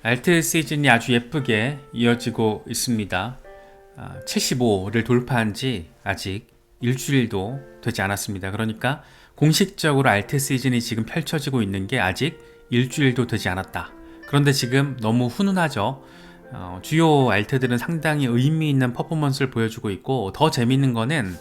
알트 시즌이 아주 예쁘게 이어지고 있습니다. 75를 돌파한 지 아직 일주일도 되지 않았습니다. 그러니까 공식적으로 알트 시즌이 지금 펼쳐지고 있는 게 아직 일주일도 되지 않았다. 그런데 지금 너무 훈훈하죠. 주요 알트들은 상당히 의미 있는 퍼포먼스를 보여주고 있고, 더 재밌는 거는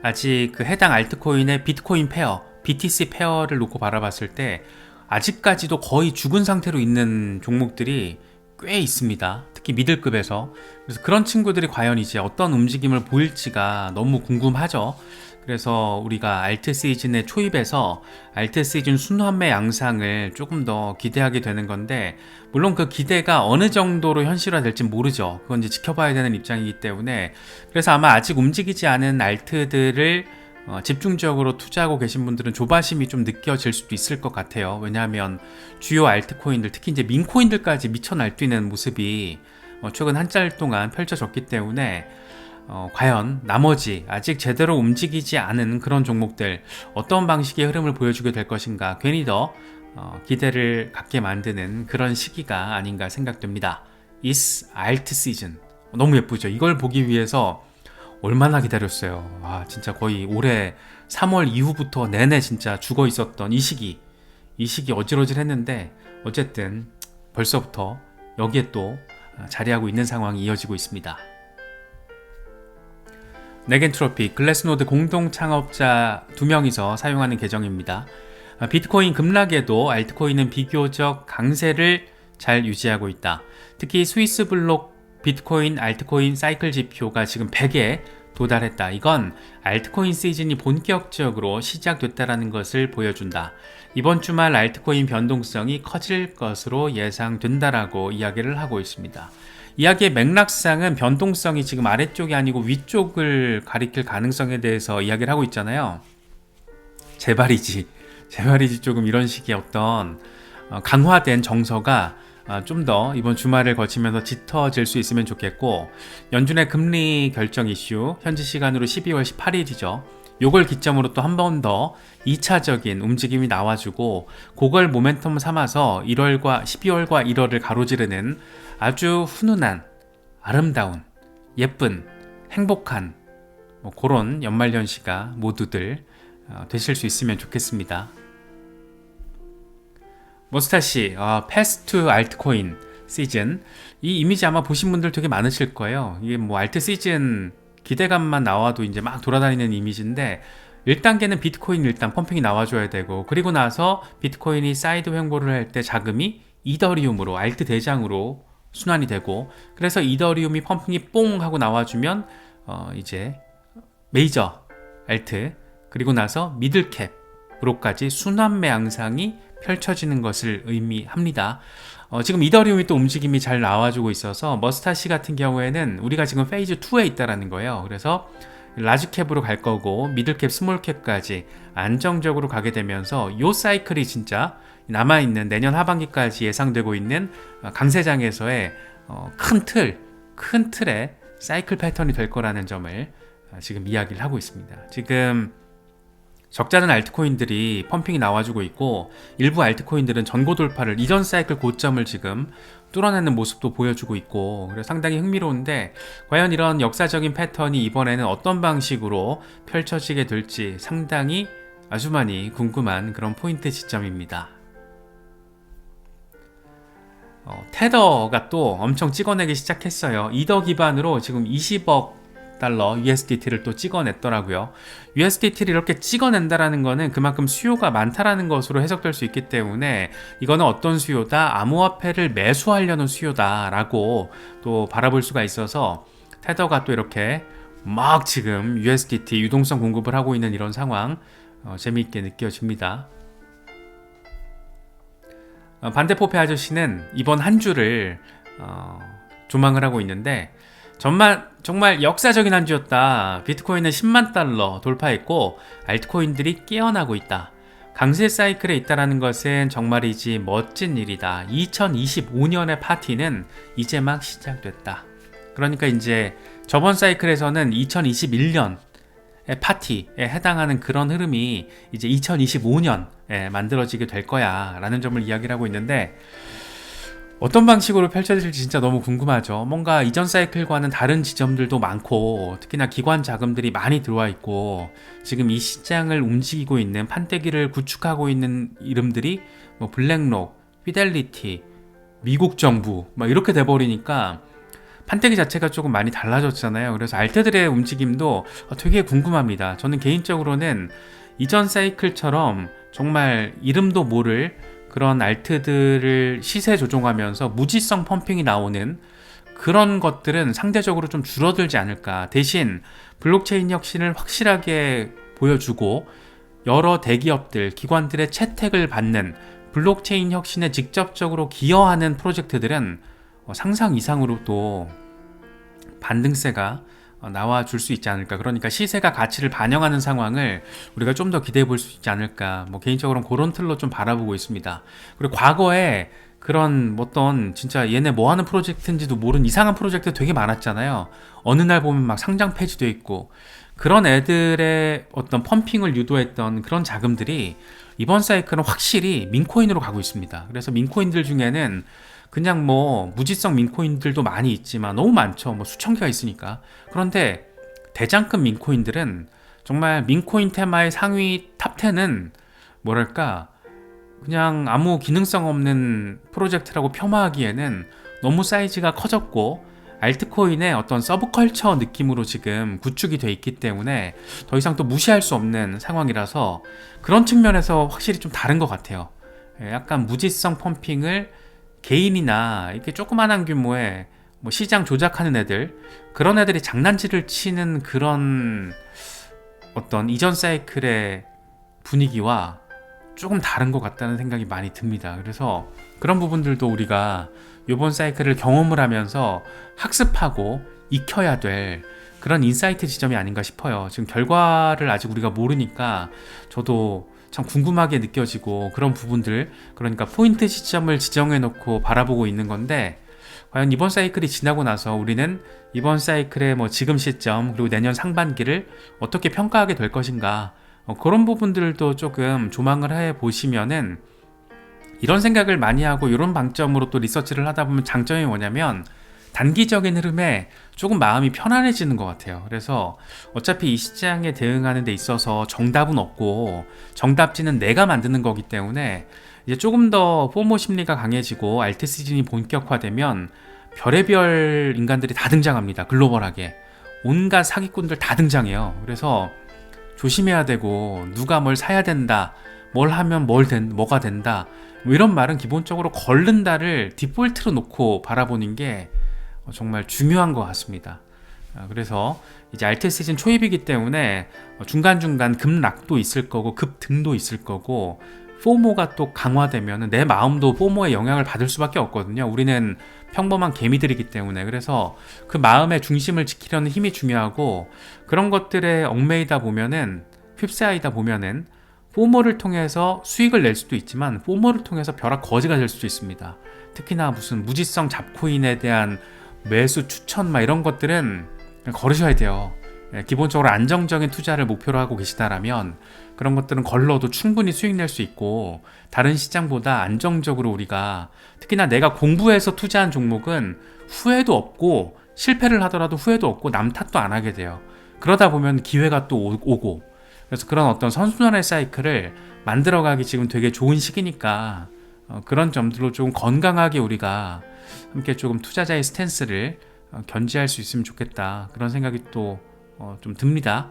아직 그 해당 알트코인의 비트코인 페어, BTC 페어를 놓고 바라봤을 때 아직까지도 거의 죽은 상태로 있는 종목들이 꽤 있습니다. 특히 미들급에서. 그래서 그런 친구들이 과연 이제 어떤 움직임을 보일지가 너무 궁금하죠. 그래서 우리가 알트 시즌의 초입에서 알트 시즌 순환매 양상을 조금 더 기대하게 되는 건데, 물론 그 기대가 어느 정도로 현실화될지 모르죠. 그건 이제 지켜봐야 되는 입장이기 때문에. 그래서 아마 아직 움직이지 않은 알트들을 집중적으로 투자하고 계신 분들은 조바심이 좀 느껴질 수도 있을 것 같아요. 왜냐하면 주요 알트코인들, 특히 이제 민코인들까지 미쳐 날뛰는 모습이 최근 한 달 동안 펼쳐졌기 때문에 과연 나머지 아직 제대로 움직이지 않은 그런 종목들 어떤 방식의 흐름을 보여주게 될 것인가, 괜히 더 기대를 갖게 만드는 그런 시기가 아닌가 생각됩니다. It's Alt Season. 너무 예쁘죠? 이걸 보기 위해서 얼마나 기다렸어요. 진짜 거의 올해 3월 이후부터 내내 진짜 죽어 있었던 이 시기 어질어질 했는데, 어쨌든 벌써부터 여기에 또 자리하고 있는 상황이 이어지고 있습니다. 네겐트로피, 글래스노드 공동 창업자 2명이서 사용하는 계정입니다. 비트코인 급락에도 알트코인은 비교적 강세를 잘 유지하고 있다. 특히 스위스 블록 비트코인 알트코인 사이클 지표가 지금 100에 도달했다. 이건 알트코인 시즌이 본격적으로 시작됐다는 것을 보여준다. 이번 주말 알트코인 변동성이 커질 것으로 예상된다라고 이야기를 하고 있습니다. 이야기의 맥락상은 변동성이 지금 아래쪽이 아니고 위쪽을 가리킬 가능성에 대해서 이야기를 하고 있잖아요. 제발이지 조금 이런 식의 어떤 강화된 정서가 좀 더 이번 주말을 거치면서 짙어질 수 있으면 좋겠고, 연준의 금리 결정 이슈 현지 시간으로 12월 18일이죠. 요걸 기점으로 또 한 번 더 2차적인 움직임이 나와주고, 그걸 모멘텀 삼아서 12월과 1월을 가로지르는 아주 훈훈한, 아름다운, 예쁜, 행복한 그런 연말연시가 모두들 되실 수 있으면 좋겠습니다. 머스타씨, 패스트 알트코인 시즌, 이 이미지 아마 보신 분들 되게 많으실 거예요. 이게 알트 시즌 기대감만 나와도 이제 막 돌아다니는 이미지인데, 1단계는 비트코인 일단 펌핑이 나와줘야 되고, 그리고 나서 비트코인이 사이드 횡보를 할 때 자금이 이더리움으로, 알트 대장으로 순환이 되고, 그래서 이더리움이 펌핑이 뽕 하고 나와주면 이제 메이저 알트, 그리고 나서 미들캡으로까지 순환매 양상이 펼쳐지는 것을 의미합니다. 지금 이더리움이 또 움직임이 잘 나와주고 있어서 머스타시 같은 경우에는 우리가 지금 페이즈 2에 있다라는 거예요. 그래서 라지캡으로 갈 거고, 미들캡, 스몰캡까지 안정적으로 가게 되면서 요 사이클이 진짜 남아있는 내년 하반기까지 예상되고 있는 강세장에서의 큰 틀의 사이클 패턴이 될 거라는 점을 지금 이야기를 하고 있습니다. 지금 적잖은 알트코인들이 펌핑이 나와주고 있고, 일부 알트코인들은 전고 돌파를, 이전 사이클 고점을 지금 뚫어내는 모습도 보여주고 있고, 그래서 상당히 흥미로운데, 과연 이런 역사적인 패턴이 이번에는 어떤 방식으로 펼쳐지게 될지 상당히 아주 많이 궁금한 그런 포인트 지점입니다. 테더가 또 엄청 찍어내기 시작했어요. 이더 기반으로 지금 20억 달러 USDT를 또 찍어냈더라고요. USDT를 이렇게 찍어낸다라는 거는 그만큼 수요가 많다라는 것으로 해석될 수 있기 때문에, 이거는 어떤 수요다? 암호화폐를 매수하려는 수요다라고 또 바라볼 수가 있어서, 테더가 또 이렇게 막 지금 USDT 유동성 공급을 하고 있는 이런 상황 재미있게 느껴집니다. 반대포페 아저씨는 이번 한 주를 조망을 하고 있는데, 정말 역사적인 한 주였다. 비트코인은 10만 달러 돌파했고, 알트코인들이 깨어나고 있다. 강세 사이클에 있다는 것은 정말이지 멋진 일이다. 2025년의 파티는 이제 막 시작됐다. 그러니까 이제 저번 사이클에서는 2021년의 파티에 해당하는 그런 흐름이 이제 2025년에 만들어지게 될 거야 라는 점을 이야기를 하고 있는데, 어떤 방식으로 펼쳐질지 진짜 너무 궁금하죠. 뭔가 이전 사이클과는 다른 지점들도 많고, 특히나 기관 자금들이 많이 들어와 있고, 지금 이 시장을 움직이고 있는 판때기를 구축하고 있는 이름들이 뭐 블랙록, 피델리티, 미국 정부 막 이렇게 돼버리니까 판때기 자체가 조금 많이 달라졌잖아요. 그래서 알트들의 움직임도 되게 궁금합니다. 저는 개인적으로는 이전 사이클처럼 정말 이름도 모를 그런 알트들을 시세 조종하면서 무지성 펌핑이 나오는 그런 것들은 상대적으로 좀 줄어들지 않을까. 대신 블록체인 혁신을 확실하게 보여주고 여러 대기업들, 기관들의 채택을 받는 블록체인 혁신에 직접적으로 기여하는 프로젝트들은 상상 이상으로 또 반등세가 나와줄 수 있지 않을까. 그러니까 시세가 가치를 반영하는 상황을 우리가 좀 더 기대해 볼 수 있지 않을까. 뭐 개인적으로는 그런 틀로 좀 바라보고 있습니다. 그리고 과거에 그런 어떤 진짜 얘네 뭐 하는 프로젝트인지도 모르는 이상한 프로젝트 되게 많았잖아요. 어느 날 보면 막 상장 폐지도 있고, 그런 애들의 어떤 펌핑을 유도했던 그런 자금들이 이번 사이클은 확실히 민코인으로 가고 있습니다. 그래서 민코인들 중에는 그냥 뭐 무지성 민코인들도 많이 있지만 너무 많죠. 뭐 수천 개가 있으니까. 그런데 대장급 민코인들은 정말 민코인 테마의 상위 탑10은 뭐랄까 그냥 아무 기능성 없는 프로젝트라고 폄하하기에는 너무 사이즈가 커졌고 알트코인의 어떤 서브컬처 느낌으로 지금 구축이 돼 있기 때문에 더 이상 또 무시할 수 없는 상황이라서 그런 측면에서 확실히 좀 다른 것 같아요. 약간 무지성 펌핑을 개인이나 이렇게 조그만한 규모의 뭐 시장 조작하는 애들, 그런 애들이 장난질을 치는 그런 어떤 이전 사이클의 분위기와 조금 다른 것 같다는 생각이 많이 듭니다. 그래서 그런 부분들도 우리가 이번 사이클을 경험을 하면서 학습하고 익혀야 될 그런 인사이트 지점이 아닌가 싶어요. 지금 결과를 아직 우리가 모르니까 저도 참 궁금하게 느껴지고 그런 부분들, 그러니까 포인트 시점을 지정해 놓고 바라보고 있는 건데, 과연 이번 사이클이 지나고 나서 우리는 이번 사이클의 뭐 지금 시점 그리고 내년 상반기를 어떻게 평가하게 될 것인가, 그런 부분들도 조금 조망을 해 보시면은 이런 생각을 많이 하고 이런 방점으로 또 리서치를 하다 보면 장점이 뭐냐면 단기적인 흐름에 조금 마음이 편안해지는 것 같아요. 그래서 어차피 이 시장에 대응하는 데 있어서 정답은 없고 정답지는 내가 만드는 거기 때문에 이제 조금 더 포모 심리가 강해지고 알트 시즌이 본격화되면 별의별 인간들이 다 등장합니다. 글로벌하게 온갖 사기꾼들 다 등장해요. 그래서 조심해야 되고 누가 뭘 사야 된다, 뭘 하면 뭐가 된다, 뭐 이런 말은 기본적으로 걸른다를 디폴트로 놓고 바라보는 게 정말 중요한 것 같습니다. 그래서 이제 알트 시즌 초입이기 때문에 중간중간 급락도 있을 거고 급등도 있을 거고, 포모가 또 강화되면 내 마음도 포모의 영향을 받을 수밖에 없거든요. 우리는 평범한 개미들이기 때문에. 그래서 그 마음의 중심을 지키려는 힘이 중요하고, 그런 것들에 얽매이다 보면은, 휩싸이다 보면은 포모를 통해서 수익을 낼 수도 있지만 포모를 통해서 벼락 거지가 될 수도 있습니다. 특히나 무슨 무지성 잡코인에 대한 매수 추천 막 이런 것들은 그냥 거르셔야 돼요. 기본적으로 안정적인 투자를 목표로 하고 계시다라면 그런 것들은 걸러도 충분히 수익 낼 수 있고, 다른 시장보다 안정적으로 우리가, 특히나 내가 공부해서 투자한 종목은 후회도 없고 실패를 하더라도 후회도 없고 남 탓도 안 하게 돼요. 그러다 보면 기회가 또 오고, 그래서 그런 어떤 선순환의 사이클을 만들어가기 지금 되게 좋은 시기니까 그런 점들로 좀 건강하게 우리가 함께 조금 투자자의 스탠스를 견지할 수 있으면 좋겠다, 그런 생각이 또 좀 듭니다.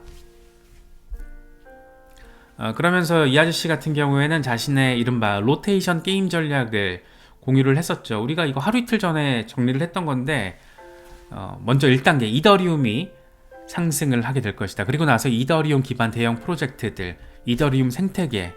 그러면서 이 아저씨 같은 경우에는 자신의 이른바 로테이션 게임 전략을 공유를 했었죠. 우리가 이거 하루 이틀 전에 정리를 했던 건데, 먼저 1단계 이더리움이 상승을 하게 될 것이다. 그리고 나서 이더리움 기반 대형 프로젝트들, 이더리움 생태계,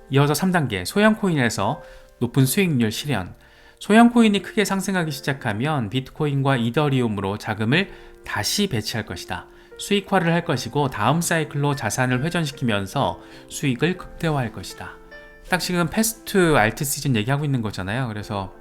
이어서 3단계 소형 코인에서 높은 수익률 실현. 소형 코인이 크게 상승하기 시작하면 비트코인과 이더리움으로 자금을 다시 배치할 것이다. 수익화를 할 것이고 다음 사이클로 자산을 회전시키면서 수익을 극대화할 것이다. 딱 지금 패스트 알트 시즌 얘기하고 있는 거잖아요. 그래서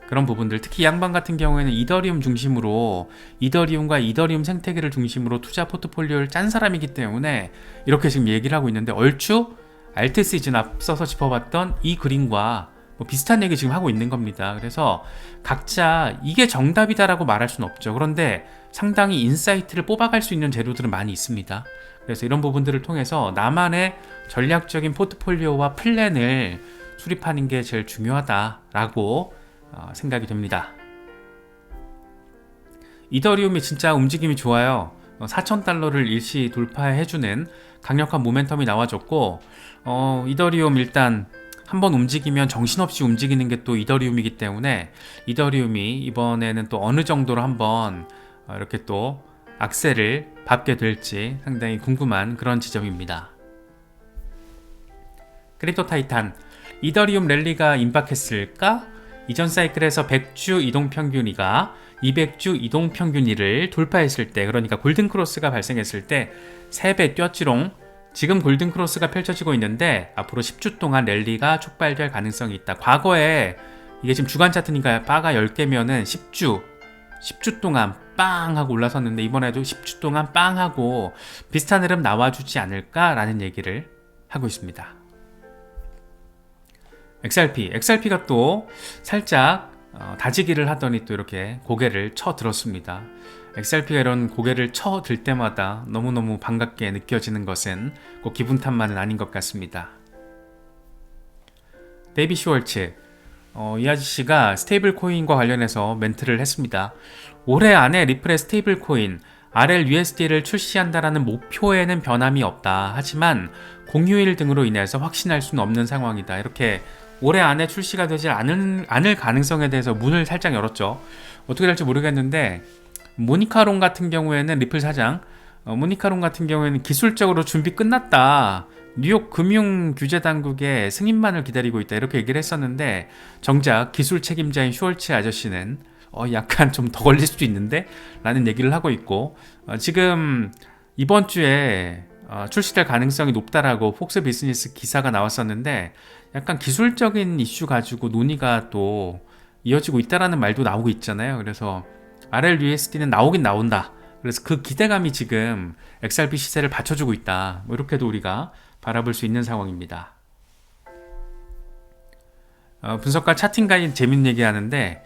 그런 부분들, 특히 양반 같은 경우에는 이더리움 중심으로, 이더리움과 이더리움 생태계를 중심으로 투자 포트폴리오를 짠 사람이기 때문에 이렇게 지금 얘기를 하고 있는데, 얼추 알트 시즌 앞서서 짚어봤던 이 그림과 뭐 비슷한 얘기 지금 하고 있는 겁니다. 그래서 각자 이게 정답이다라고 말할 수는 없죠. 그런데 상당히 인사이트를 뽑아갈 수 있는 재료들은 많이 있습니다. 그래서 이런 부분들을 통해서 나만의 전략적인 포트폴리오와 플랜을 수립하는 게 제일 중요하다라고 생각이 됩니다. 이더리움이 진짜 움직임이 좋아요. 4,000달러를 일시 돌파해주는 강력한 모멘텀이 나와줬고, 이더리움 일단 한번 움직이면 정신없이 움직이는 게 또 이더리움이기 때문에 이더리움이 이번에는 또 어느 정도로 한번 이렇게 또 악셀을 밟게 될지 상당히 궁금한 그런 지점입니다. 크립토 타이탄, 이더리움 랠리가 임박했을까? 이전 사이클에서 100주 이동평균이가 200주 이동평균이를 돌파했을 때, 그러니까 골든크로스가 발생했을 때 3배 뛰었지롱. 지금 골든크로스가 펼쳐지고 있는데 앞으로 10주 동안 랠리가 촉발될 가능성이 있다. 과거에 이게 지금 주간 차트니까 바가 10개면은 10주 동안 빵 하고 올라섰는데 이번에도 10주 동안 빵 하고 비슷한 흐름 나와주지 않을까라는 얘기를 하고 있습니다. XRP가 또 살짝 다지기를 하더니 또 이렇게 고개를 쳐 들었습니다. XRP가 이런 고개를 쳐 들 때마다 너무너무 반갑게 느껴지는 것은 꼭 기분 탓만은 아닌 것 같습니다. 데이비 슈월츠, 이 아저씨가 스테이블 코인과 관련해서 멘트를 했습니다. 올해 안에 리플의 스테이블 코인 RLUSD를 출시한다라는 목표에는 변함이 없다. 하지만 공휴일 등으로 인해서 확신할 수는 없는 상황이다. 이렇게 올해 안에 출시가 되지 않을 가능성에 대해서 문을 살짝 열었죠. 어떻게 될지 모르겠는데 모니카론 같은 경우에는 리플 사장, 모니카론 같은 경우에는 기술적으로 준비 끝났다. 뉴욕 금융규제당국의 승인만을 기다리고 있다. 이렇게 얘기를 했었는데 정작 기술 책임자인 슈월츠 아저씨는 약간 좀 더 걸릴 수도 있는데? 라는 얘기를 하고 있고 지금 이번 주에 출시될 가능성이 높다라고 폭스 비즈니스 기사가 나왔었는데 약간 기술적인 이슈 가지고 논의가 또 이어지고 있다라는 말도 나오고 있잖아요. 그래서 RLUSD는 나오긴 나온다. 그래서 그 기대감이 지금 XRP 시세를 받쳐주고 있다. 뭐 이렇게도 우리가 바라볼 수 있는 상황입니다. 분석가 차팅가인 재밌는 얘기 하는데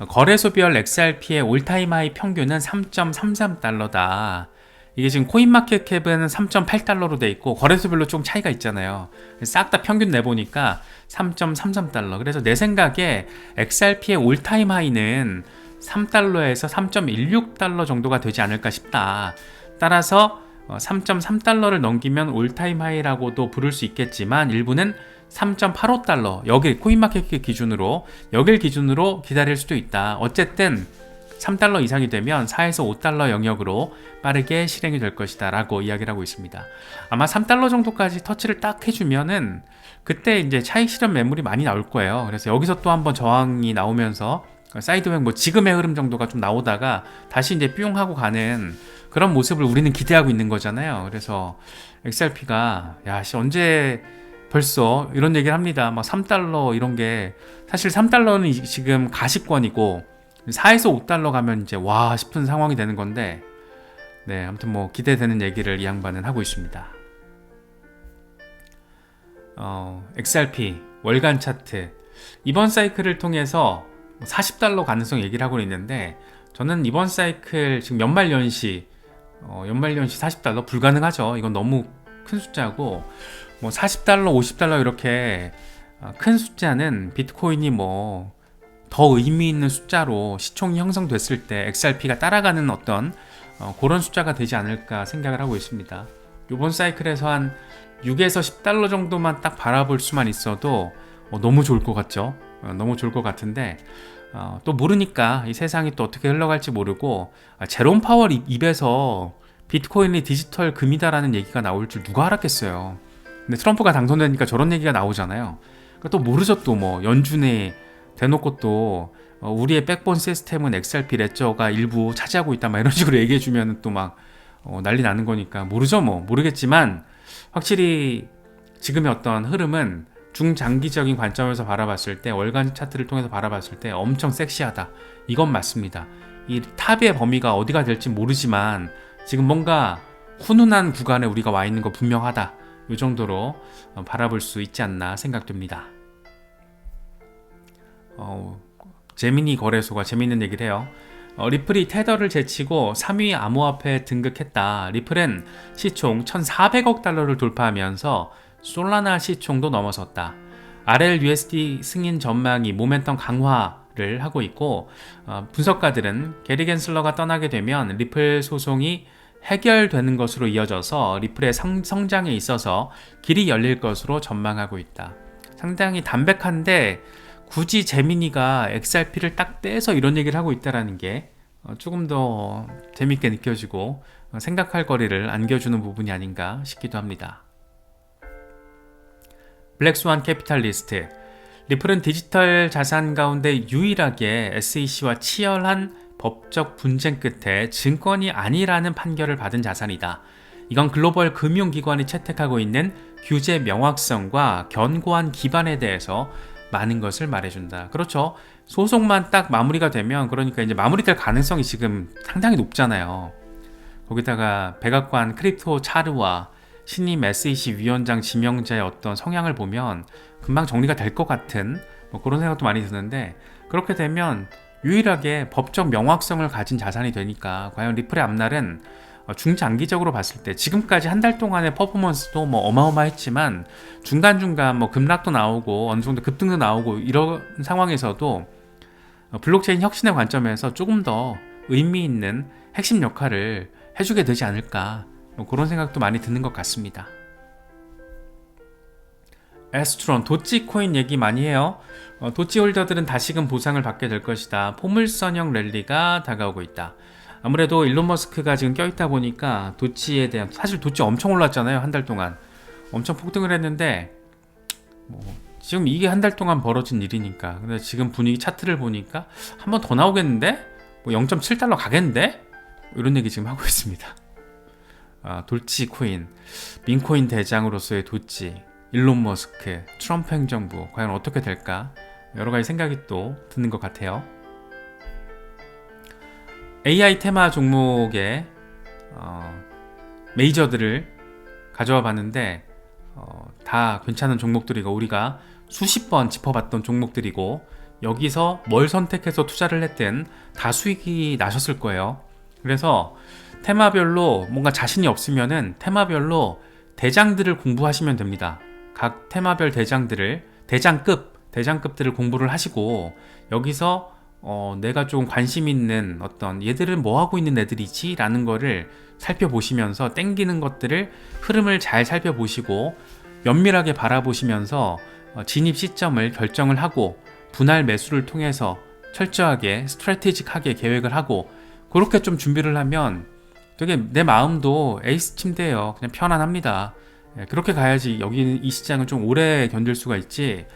거래소별 XRP의 올타임 하이 평균은 3.33달러다. 이게 지금 코인마켓캡은 3.8달러로 돼 있고 거래소별로 좀 차이가 있잖아요. 싹 다 평균 내보니까 3.33달러. 그래서 내 생각에 XRP의 올타임 하이는 3달러에서 3.16달러 정도가 되지 않을까 싶다. 따라서 3.3달러를 넘기면 올타임 하이라고도 부를 수 있겠지만 일부는 3.85달러, 여길 코인마켓캡 기준으로 여길 기준으로 기다릴 수도 있다. 어쨌든 3달러 이상이 되면 4에서 5달러 영역으로 빠르게 실행이 될 것이다 라고 이야기를 하고 있습니다. 아마 3달러 정도까지 터치를 딱 해주면은 그때 이제 차익 실현 매물이 많이 나올 거예요. 그래서 여기서 또 한번 저항이 나오면서 사이드웨이 뭐 지금의 흐름 정도가 좀 나오다가 다시 이제 뿅 하고 가는 그런 모습을 우리는 기대하고 있는 거잖아요. 그래서 XRP가 언제 벌써 이런 얘기를 합니다. 막 3달러 이런 게 사실 3달러는 지금 가시권이고 4에서 5달러 가면 이제 와 싶은 상황이 되는 건데 네, 아무튼 뭐 기대되는 얘기를 이 양반은 하고 있습니다. XRP 월간 차트 이번 사이클을 통해서 40달러 가능성 얘기를 하고 있는데 저는 이번 사이클 지금 연말연시 40달러 불가능하죠. 이건 너무 큰 숫자고 뭐 40달러 50달러 이렇게 큰 숫자는 비트코인이 뭐 더 의미 있는 숫자로 시총이 형성됐을 때 XRP가 따라가는 어떤 그런 숫자가 되지 않을까 생각을 하고 있습니다. 이번 사이클에서 한 6에서 10달러 정도만 딱 바라볼 수만 있어도 너무 좋을 것 같죠. 너무 좋을 것 같은데 또 모르니까 이 세상이 또 어떻게 흘러갈지 모르고 제롬 파월 입에서 비트코인이 디지털 금이다라는 얘기가 나올 줄 누가 알았겠어요. 근데 트럼프가 당선되니까 저런 얘기가 나오잖아요. 그러니까 또 모르죠. 또 뭐 연준에 대놓고 또 우리의 백본 시스템은 XRP 레저가 일부 차지하고 있다 막 이런 식으로 얘기해주면 또 막 난리 나는 거니까 모르죠. 뭐 모르겠지만 확실히 지금의 어떤 흐름은 중장기적인 관점에서 바라봤을 때 월간 차트를 통해서 바라봤을 때 엄청 섹시하다. 이건 맞습니다. 이 탑의 범위가 어디가 될지 모르지만 지금 뭔가 훈훈한 구간에 우리가 와 있는 거 분명하다. 이 정도로 바라볼 수 있지 않나 생각됩니다. 재미니 거래소가 재미있는 얘기를 해요. 리플이 테더를 제치고 3위 암호화폐에 등극했다. 리플은 시총 1,400억 달러를 돌파하면서 솔라나 시총도 넘어섰다. RLUSD 승인 전망이 모멘텀 강화를 하고 있고, 분석가들은 게리 겐슬러가 떠나게 되면 리플 소송이 해결되는 것으로 이어져서 리플의 성장에 있어서 길이 열릴 것으로 전망하고 있다. 상당히 담백한데 굳이 제미니가 XRP를 딱 떼서 이런 얘기를 하고 있다는 게 조금 더 재밌게 느껴지고 생각할 거리를 안겨주는 부분이 아닌가 싶기도 합니다. 블랙스완 캐피탈리스트, 리플은 디지털 자산 가운데 유일하게 SEC와 치열한 법적 분쟁 끝에 증권이 아니라는 판결을 받은 자산이다. 이건 글로벌 금융기관이 채택하고 있는 규제 명확성과 견고한 기반에 대해서 많은 것을 말해준다. 그렇죠. 소송만 딱 마무리가 되면, 그러니까 이제 마무리될 가능성이 지금 상당히 높잖아요. 거기다가 백악관 크립토 차르와 신임 SEC 위원장 지명자의 어떤 성향을 보면 금방 정리가 될 것 같은 그런 생각도 많이 드는데, 그렇게 되면 유일하게 법적 명확성을 가진 자산이 되니까 과연 리플의 앞날은 중장기적으로 봤을 때, 지금까지 한 달 동안의 퍼포먼스도 어마어마했지만 중간중간 급락도 나오고 어느 정도 급등도 나오고 이런 상황에서도 블록체인 혁신의 관점에서 조금 더 의미 있는 핵심 역할을 해주게 되지 않을까, 그런 생각도 많이 드는 것 같습니다. 에스트론, 도찌코인 얘기 많이 해요. 도찌 홀더들은 다시금 보상을 받게 될 것이다. 포물선형 랠리가 다가오고 있다. 아무래도 일론 머스크가 지금 껴있다 보니까 도찌에 대한, 사실 도찌 엄청 올랐잖아요. 한 달 동안 엄청 폭등을 했는데 지금 이게 한 달 동안 벌어진 일이니까. 근데 지금 분위기 차트를 보니까 한 번 더 나오겠는데? 0.7달러 가겠는데? 이런 얘기 지금 하고 있습니다. 도찌 코인, 민코인 대장으로서의 도찌, 일론 머스크, 트럼프 행정부, 과연 어떻게 될까? 여러 가지 생각이 또 드는 것 같아요. AI 테마 종목의 메이저들을 가져와 봤는데 다 괜찮은 종목들이고, 우리가 수십 번 짚어봤던 종목들이고, 여기서 뭘 선택해서 투자를 했든 다 수익이 나셨을 거예요. 그래서 테마별로 뭔가 자신이 없으면은 테마별로 대장들을 공부하시면 됩니다. 각 테마별 대장들을, 대장급들을 공부를 하시고, 여기서 내가 좀 관심 있는 어떤, 얘들은 뭐 하고 있는 애들이지? 라는 거를 살펴보시면서 땡기는 것들을, 흐름을 잘 살펴보시고 면밀하게 바라보시면서 진입 시점을 결정을 하고 분할 매수를 통해서 철저하게 스트래티직하게 계획을 하고, 그렇게 좀 준비를 하면 되게 내 마음도 에이스 침대예요. 그냥 편안합니다. 그렇게 가야지 여기 이 시장은 좀 오래 견딜 수가 있지,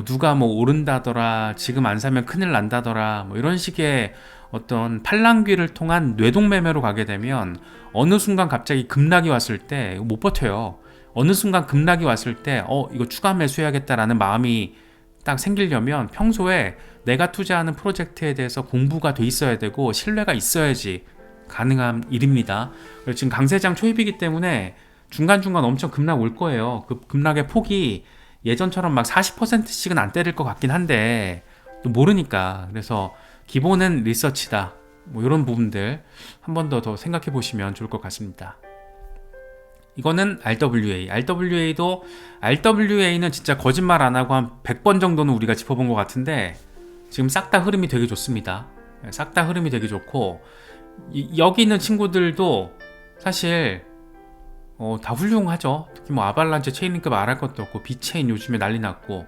누가 오른다더라, 지금 안 사면 큰일 난다더라, 이런 식의 어떤 팔랑귀를 통한 뇌동매매로 가게 되면 어느 순간 갑자기 급락이 왔을 때 못 버텨요. 어느 순간 급락이 왔을 때 이거 추가 매수해야겠다라는 마음이 딱 생기려면 평소에 내가 투자하는 프로젝트에 대해서 공부가 돼 있어야 되고 신뢰가 있어야지 가능한 일입니다. 지금 강세장 초입이기 때문에 중간중간 엄청 급락 올 거예요. 그 급락의 폭이 예전처럼 막 40%씩은 안 때릴 것 같긴 한데 또 모르니까. 그래서 기본은 리서치다, 이런 부분들 한 번 더 생각해 보시면 좋을 것 같습니다. 이거는 RWA도 RWA는 진짜 거짓말 안 하고 한 100번 정도는 우리가 짚어본 것 같은데 지금 싹 다 흐름이 되게 좋습니다. 싹 다 흐름이 되게 좋고, 여기 있는 친구들도 사실 다 훌륭하죠. 특히 아발란체 체인링크 말할 것도 없고, 비체인 요즘에 난리 났고,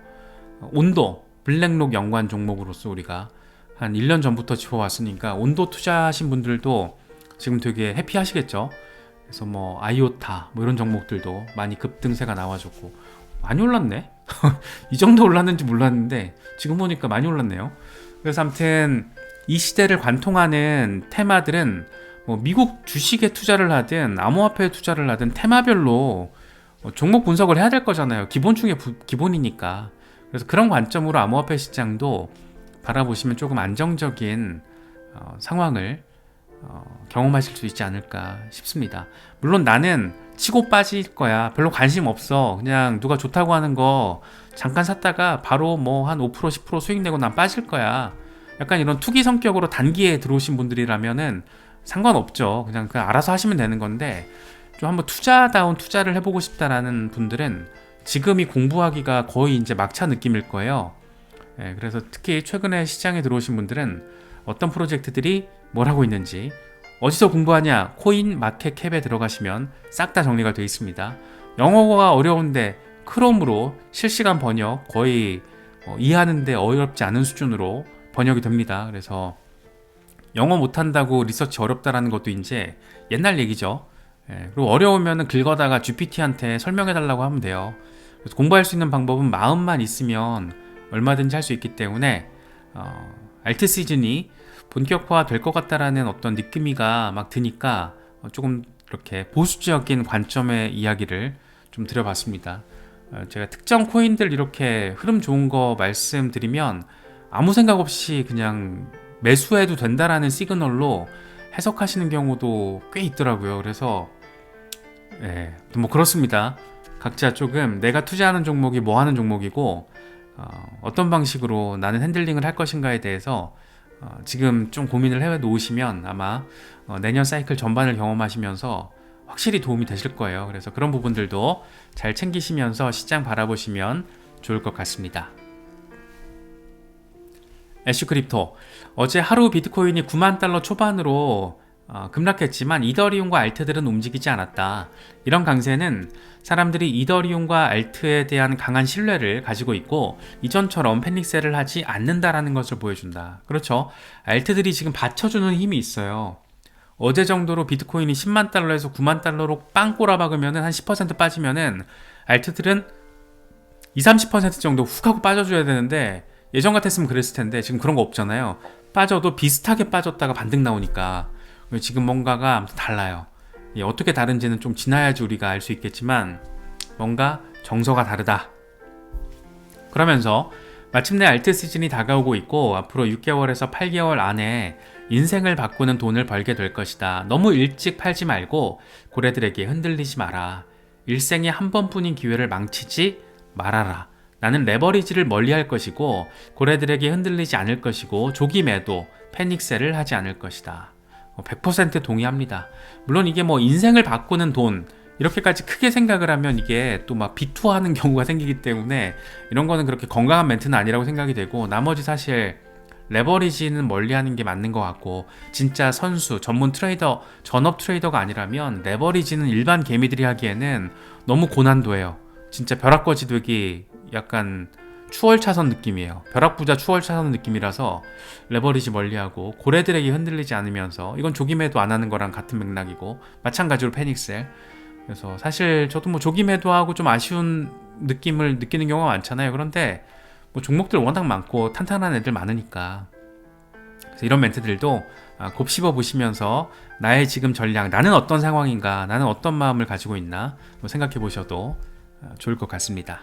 온도 블랙록 연관 종목으로서 우리가 한 1년 전부터 짚어왔으니까 온도 투자하신 분들도 지금 되게 해피하시겠죠. 그래서 아이오타 이런 종목들도 많이 급등세가 나와줬고, 많이 올랐네. 이 정도 올랐는지 몰랐는데 지금 보니까 많이 올랐네요. 그래서 아무튼 이 시대를 관통하는 테마들은 미국 주식에 투자를 하든 암호화폐에 투자를 하든 테마별로 종목 분석을 해야 될 거잖아요. 기본 중에 기본이니까. 그래서 그런 관점으로 암호화폐 시장도 바라보시면 조금 안정적인 상황을 경험하실 수 있지 않을까 싶습니다. 물론 나는 치고 빠질 거야, 별로 관심 없어, 그냥 누가 좋다고 하는 거 잠깐 샀다가 바로 뭐 한 5% 10% 수익 내고 난 빠질 거야, 약간 이런 투기 성격으로 단기에 들어오신 분들이라면은 상관없죠. 그냥 알아서 하시면 되는 건데, 좀 한번 투자다운 투자를 해보고 싶다라는 분들은 지금이 공부하기가 거의 이제 막차 느낌일 거예요. 그래서 특히 최근에 시장에 들어오신 분들은 어떤 프로젝트들이 뭘 하고 있는지, 어디서 공부하냐, 코인 마켓 캡에 들어가시면 싹 다 정리가 되어 있습니다. 영어가 어려운데 크롬으로 실시간 번역, 거의 이해하는데 어렵지 않은 수준으로 번역이 됩니다. 그래서 영어 못한다고 리서치 어렵다라는 것도 이제 옛날 얘기죠. 그리고 어려우면 긁어다가 GPT한테 설명해달라고 하면 돼요. 그래서 공부할 수 있는 방법은 마음만 있으면 얼마든지 할 수 있기 때문에 알트 시즌이 본격화 될 것 같다라는 어떤 느낌이가 막 드니까 조금 이렇게 보수적인 관점의 이야기를 좀 드려봤습니다. 제가 특정 코인들 이렇게 흐름 좋은 거 말씀드리면 아무 생각 없이 그냥 매수해도 된다라는 시그널로 해석하시는 경우도 꽤 있더라고요. 그래서 뭐 그렇습니다. 각자 조금 내가 투자하는 종목이 뭐 하는 종목이고 어떤 방식으로 나는 핸들링을 할 것인가에 대해서 지금 좀 고민을 해 놓으시면 아마 내년 사이클 전반을 경험하시면서 확실히 도움이 되실 거예요. 그래서 그런 부분들도 잘 챙기시면서 시장 바라보시면 좋을 것 같습니다. 애쉬크립토, 어제 하루 비트코인이 9만 달러 초반으로 급락했지만 이더리움과 알트들은 움직이지 않았다. 이런 강세는 사람들이 이더리움과 알트에 대한 강한 신뢰를 가지고 있고 이전처럼 패닉셀을 하지 않는다라는 것을 보여준다. 그렇죠. 알트들이 지금 받쳐주는 힘이 있어요. 어제 정도로 비트코인이 10만 달러에서 9만 달러로 빵 꼬라박으면 한 10% 빠지면은 알트들은 20-30% 정도 훅 하고 빠져줘야 되는데, 예전 같았으면 그랬을 텐데 지금 그런 거 없잖아요. 빠져도 비슷하게 빠졌다가 반등 나오니까 지금 뭔가가 아무튼 달라요. 어떻게 다른지는 좀 지나야지 우리가 알 수 있겠지만 뭔가 정서가 다르다. 그러면서 마침내 알트 시즌이 다가오고 있고 앞으로 6개월에서 8개월 안에 인생을 바꾸는 돈을 벌게 될 것이다. 너무 일찍 팔지 말고 고래들에게 흔들리지 마라. 일생에 한 번뿐인 기회를 망치지 말아라. 나는 레버리지를 멀리할 것이고 고래들에게 흔들리지 않을 것이고 조기 매도, 패닉셀을 하지 않을 것이다. 100% 동의합니다. 물론 이게 뭐 인생을 바꾸는 돈 이렇게까지 크게 생각을 하면 이게 또 막 비투하는 경우가 생기기 때문에 이런 거는 그렇게 건강한 멘트는 아니라고 생각이 되고, 나머지 사실 레버리지는 멀리하는 게 맞는 것 같고, 진짜 선수, 전문 트레이더, 전업 트레이더가 아니라면 레버리지는 일반 개미들이 하기에는 너무 고난도예요. 진짜 벼락거지 되기 약간 추월차선 느낌이에요. 벼락부자 추월차선 느낌이라서 레버리지 멀리하고 고래들에게 흔들리지 않으면서, 이건 조기매도 안 하는 거랑 같은 맥락이고 마찬가지로 패닉셀. 그래서 사실 저도 뭐 조기매도하고 좀 아쉬운 느낌을 느끼는 경우가 많잖아요. 그런데 뭐 종목들 워낙 많고 탄탄한 애들 많으니까, 그래서 이런 멘트들도 곱씹어 보시면서 나의 지금 전략, 나는 어떤 상황인가, 나는 어떤 마음을 가지고 있나 생각해 보셔도 좋을 것 같습니다.